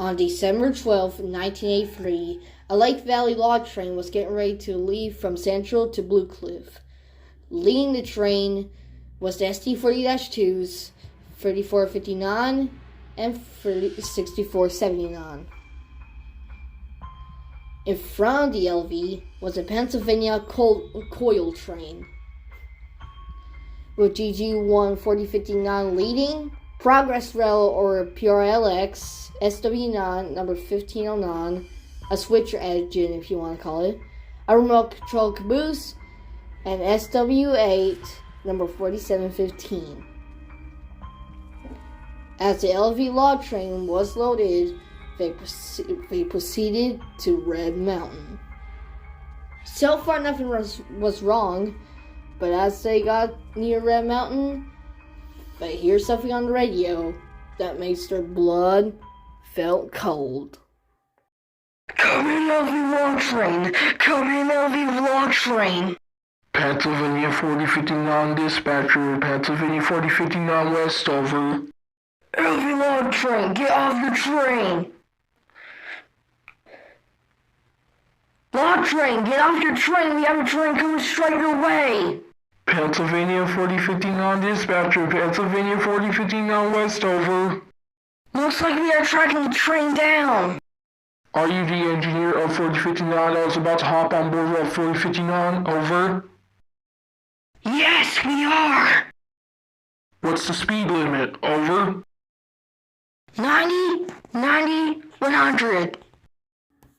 On December 12, 1983, a Lake Valley log train was getting ready to leave from Central to Blue Cliff. Leading the train was the SD40-2s, 3459 and 6479. In front of the LV was a Pennsylvania coil train, with GG1 4059 leading, Progress Rail or PRLX, SW9 number 1509, a switcher engine if you want to call it, a remote control caboose, and SW8 number 4715. As the LV log train was loaded, they proceeded to Red Mountain. So far nothing was wrong, but as they got near Red Mountain, they hear something on the radio that makes their blood felt cold. Come in, LV log train! Come in, LV log train! Pennsylvania 4059 dispatcher, Pennsylvania 4059 West, over. LV log train, get off the train! Log train, get off your train! We have a train coming straight your way! Pennsylvania 4059 dispatcher, Pennsylvania 4059 West, over. Looks like we are tracking the train down. Are you the engineer of 4059 that was about to hop on board of 4059, over? Yes, we are! What's the speed limit, over? 90, 100.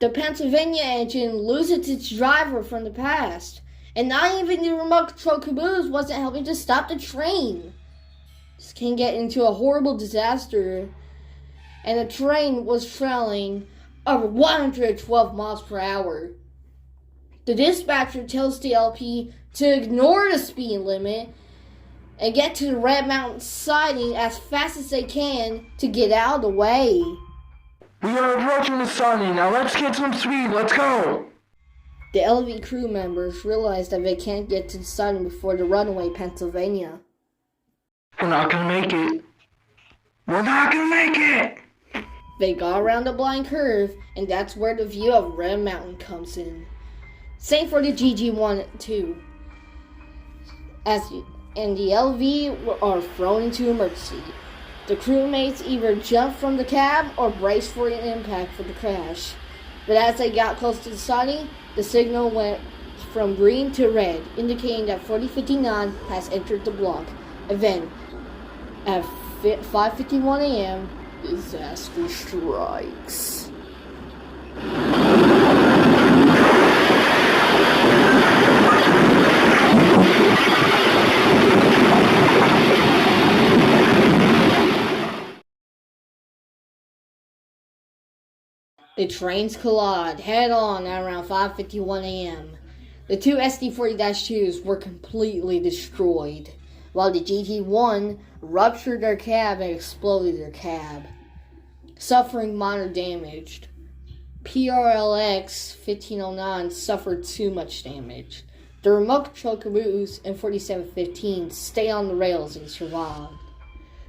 The Pennsylvania engine loses its driver from the past, and not even the remote control caboose wasn't helping to stop the train. This can get into a horrible disaster, and the train was traveling over 112 miles per hour. The dispatcher tells the LP to ignore the speed limit and get to the Red Mountain siding as fast as they can to get out of the way. We are approaching the siding. Now let's get some speed. Let's go. The LV crew members realize that they can't get to the siding before the Runnaway, Pennsylvania. We're not gonna make it. We're not gonna make it! They got around the blind curve, and that's where the view of Red Mountain comes in. Same for the GG1 too. And the LV are thrown into emergency. The crewmates either jump from the cab or brace for an impact for the crash. But as they got close to the siding, the signal went from green to red, indicating that 4059 has entered the block. And then, at 5:51 a.m., disaster strikes. The trains collide head-on at around 5:51 a.m. The two SD40-2s were completely destroyed, while the GT1 ruptured their cab and exploded their cab, suffering minor damage. PRLX 1509 suffered too much damage. The remote control caboose and 4715 stayed on the rails and survived.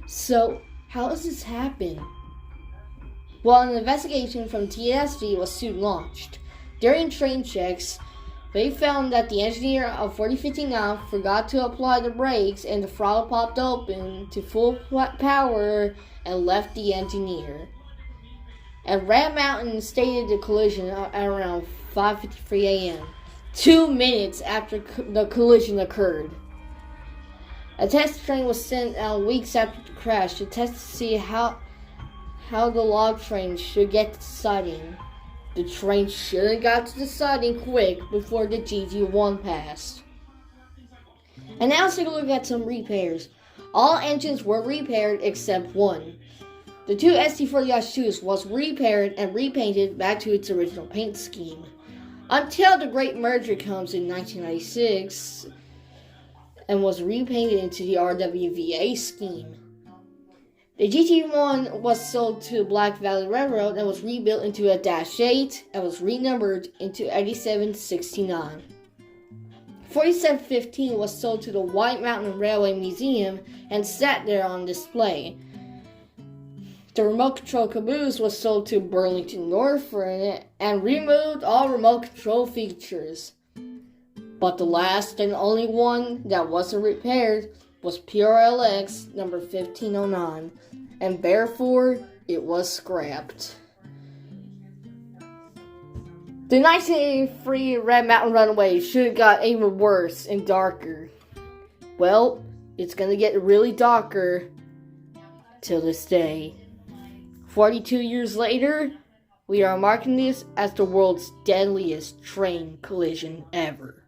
So, how does this happen? Well, an investigation from TSV was soon launched. During train checks, they found that the engineer of 4059 forgot to apply the brakes and the throttle popped open to full power and left the engineer. And Red Mountain stated the collision at around 5:53 a.m., 2 minutes after the collision occurred. A test train was sent out weeks after the crash to test to see how the log train should get to the siding. The train should have got to the siding quick before the GG1 passed. And now let's take a look at some repairs. All engines were repaired except one. The two SD40-2s was repaired and repainted back to its original paint scheme, until the Great Merger comes in 1996 and was repainted into the RWVA scheme. The GT1 was sold to Black Valley Railroad and was rebuilt into a -8 and was renumbered into 8769. 4715 was sold to the White Mountain Railway Museum and sat there on display. The remote control caboose was sold to Burlington Northern and removed all remote control features. But the last and only one that wasn't repaired was PRLX number 1509, and therefore it was scrapped. The 1983 Red Mountain Runnaway should have got even worse and darker. Well, it's gonna get really darker till this day. 42 years later, we are marking this as the world's deadliest train collision ever.